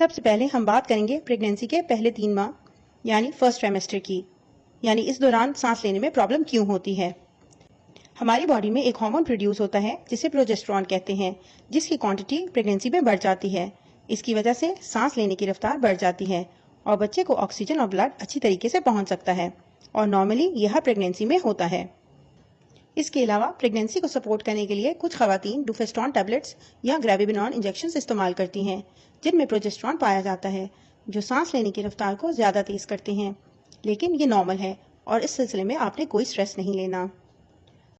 सबसे पहले हम बात करेंगे प्रेगनेंसी के पहले 3 माह यानी फर्स्ट ट्राइमेस्टर की। यानी इस दौरान सांस लेने में प्रॉब्लम क्यों होती है। हमारी बॉडी में एक हार्मोन प्रोड्यूस होता है जिसे प्रोजेस्टेरॉन कहते हैं, जिसकी क्वांटिटी प्रेगनेंसी में बढ़ जाती है। इसकी वजह से सांस लेने की रफ्तार बढ़ जाती है और बच्चे को ऑक्सीजन और ब्लड अच्छी तरीके से पहुंच सकता है और नॉर्मली यह प्रेगनेंसी में होता है। इसके अलावा प्रेगनेंसी को सपोर्ट करने के लिए कुछ खवातीन डुफेस्ट्रॉन टैबलेट्स या ग्रेविबिनॉन इंजेक्शन इस्तेमाल करती हैं, जिनमें प्रोजेस्टेरॉन पाया जाता है, जो सांस लेने की रफ्तार को ज़्यादा तेज़ करते हैं। लेकिन ये नॉर्मल है और इस सिलसिले में आपने कोई स्ट्रेस नहीं लेना।